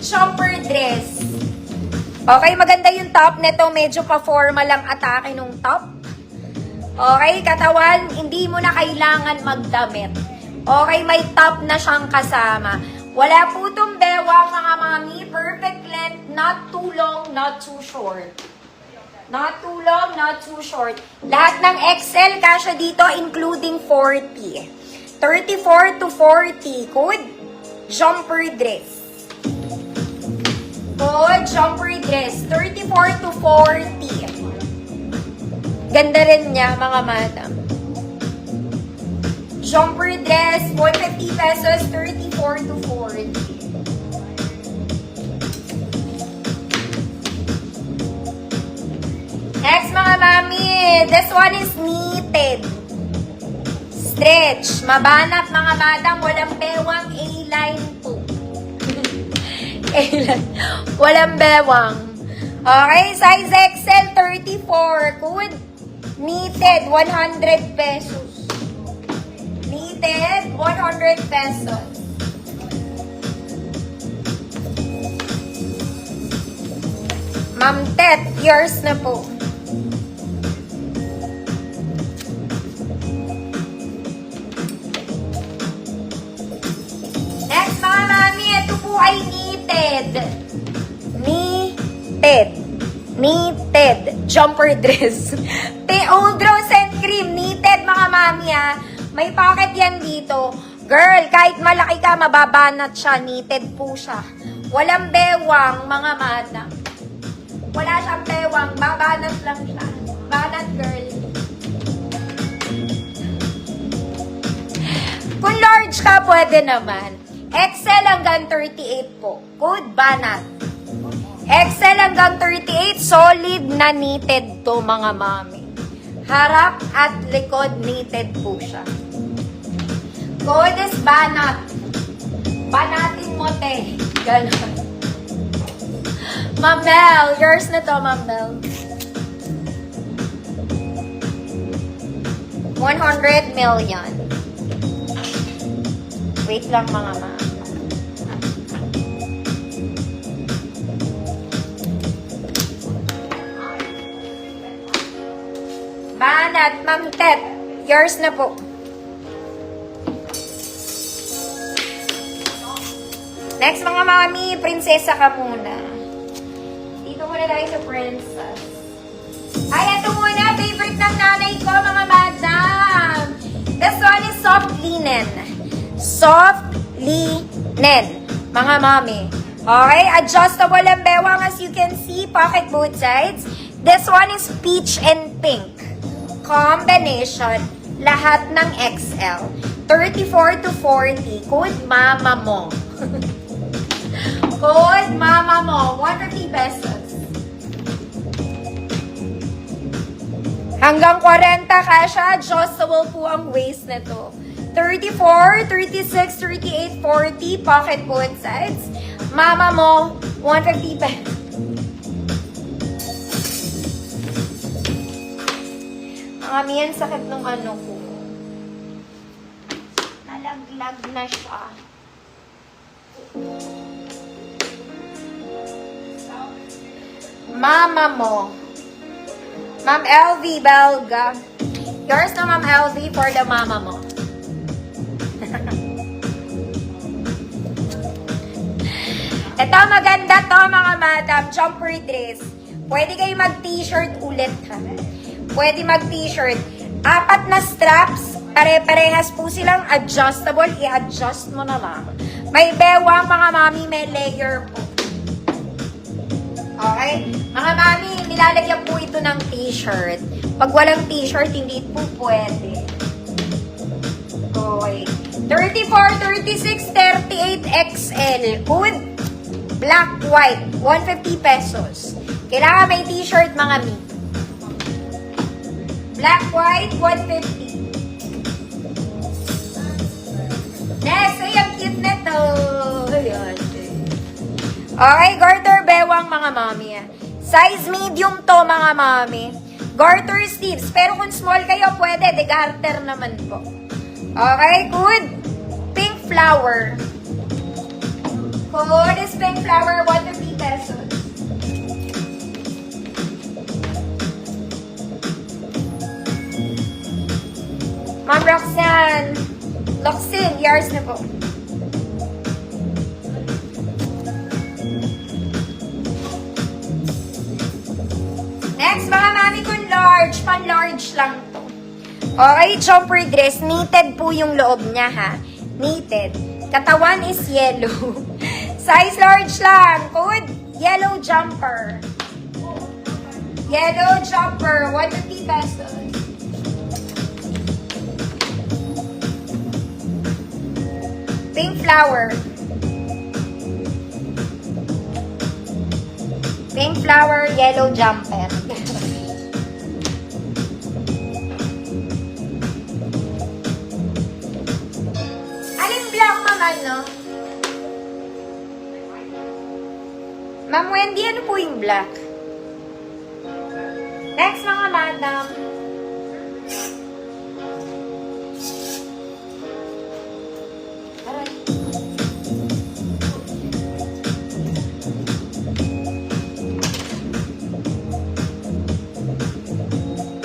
jumper dress. Okay, maganda yung top nito. Medyo pa-formal lang atake nung top. Okay, katawan, hindi mo na kailangan magdamit. Okay, may top na siyang kasama. Wala po itong bewang, mga mami. Perfect length, not too long, not too short. Not too long, not too short. Lahat ng XL, kasya dito, including 40. 34 to 40. Code, jumper dress. Code, jumper dress. 34 to 40. Ganda rin niya, mga madam. Jumper dress, 150 pesos, 34 to 40. Next, mga mami, this one is knitted. Stretch, mabanat, mga madam, walang bewang, A-line po. A-line, walang bewang. Okay, size XL, 34. Good. Knitted, 100 pesos. Knitted, 100 pesos. Ma'am Tet, yours na po. Next, mga mami, ito po ay knitted. Knitted. Jumper dress. Old Rose and Cream. Knitted, mga mami, ha. May pocket yan dito. Girl, kahit malaki ka, mababanat siya. Knitted po siya. Walang bewang, mga madam. Wala siyang bewang. Babanat lang siya. Banat, girl. Kung large ka, pwede naman. XL hanggang 38 po. Good, banat. XL hanggang 38, solid na knitted to, mga mami. Harap at likod, knitted po siya. Code is banat. Banatin mo, te. Ganon. Ma'am Mel, yours na to, Ma'am Mel. 100 million. Wait lang, mga ma'am. Banat, Ma'am Tet. Yours na po. Next, mga mami, prinsesa ka muna. Dito muna tayo sa princess. Ay, ito muna, favorite ng nanay ko, mga madam. This one is soft linen. Soft linen, mga mami. Okay, adjustable ang bewang, as you can see, pocket both sides. This one is peach and pink. Combination, lahat ng XL. 34 to 40. Code mama mo. Code mama mo. 150 pesos. Hanggang 40 kasha, adjustable po ang waist na to. 34, 36, 38, 40. Pocket both sides. Mama mo, 150 pesos. Mami, yan sakit ng ano ko. Nalaglag na siya. Mama mo. Ma'am LV Belga. Yours na, Ma'am LV, for the mama mo. Ito, maganda to, mga madam. Jumper dress. Pwede kayo mag-t-shirt ulit, ha? Pwede mag-t-shirt. 4 na straps. Pare-parehas po silang adjustable. I-adjust mo na lang. May bewang, mga mami. May layer po. Okay? Mga mami, nilalagyan po ito ng t-shirt. Pag walang t-shirt, hindi po pwede. Okay. 34, 36, 38 XL. Good. Black, white. 150 pesos. Kailangan may t-shirt, mga mi. Black, white, 150. Next, ay, ang cute na to. Ayan. Okay, garter bewang, mga mami. Size medium to, mga mami. Garter sleeves. Pero kung small kayo, pwede. De garter naman po. Okay, good. Pink flower. Good is pink flower, 150 pesos. Ma'am Roxanne, Loxin, yours na po. Next, mga mami kong large. Pan-large lang to. Okay, jumper dress. Knitted po yung loob niya, ha? Knitted. Katawan is yellow. Size large lang. Code, yellow jumper. Yellow jumper, 150 pesos. Pink flower. Pink flower, yellow jumper. Alin black, ma'am, ano? Ma'am Wendy, ano po yung black? Next, mga madam. Aray.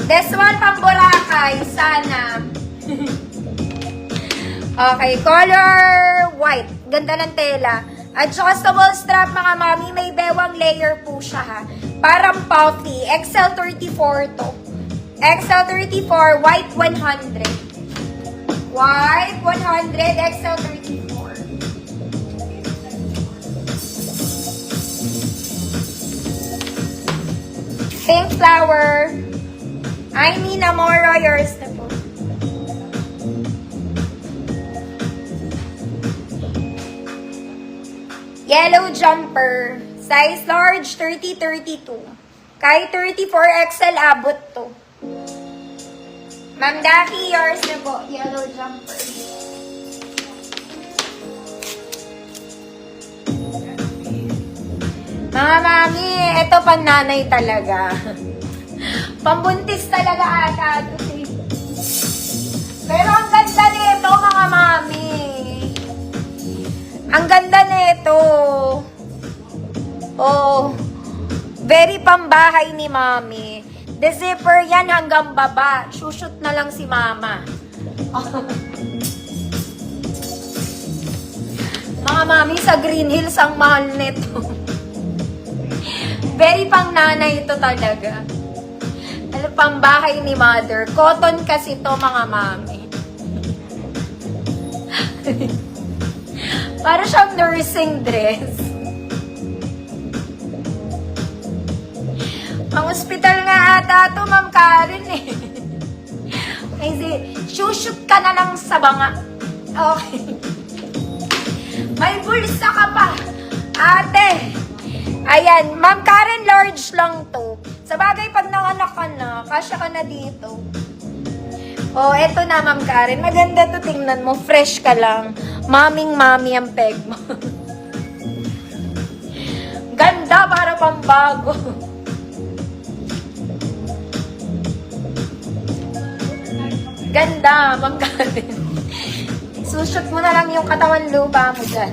This one, pang Boracay, sana. Okay, color white. Ganda ng tela. At saka sa wall strap, mga mami, may bewang layer po siya, ha. Parang puffy. XL34 to. XL34, white 100. White 100, XL34. Pink flower. I mean, Amora, yours na po. Yellow jumper. Size large, 30-32. Kahit 34XL abot to. Ma'am Daki, yours na po. Yellow jumper. Mga mami, ito pang nanay talaga. Pambuntis talaga ata. Pero ang ganda nito, mga mami. Ang ganda nito. Oh, very pambahay ni mami. The zipper yan hanggang baba. Shoot na lang si mama. Mga mami, sa Green Hills ang mahal nito. Very pang nanay ito talaga. Ano, pambahay ni mother. Cotton kasi to, mga mami. Para siyang nursing dress. Pang-hospital nga ata to, Ma'am Karen eh. Kasi, shoot ka na lang sa banga. Okay. May bulsa ka pa. Ate. Ayan, Ma'am Karen, large lang to. Sa bagay, pag nanganak ka na, kasya ka na dito. Oh, eto na, Ma'am Karen. Maganda to, tingnan mo. Fresh ka lang. Maming-mami ang peg mo. Ganda, para pambago. Ganda, Ma'am Karen. Sushoot mo na lang yung katawan lupa mo dyan.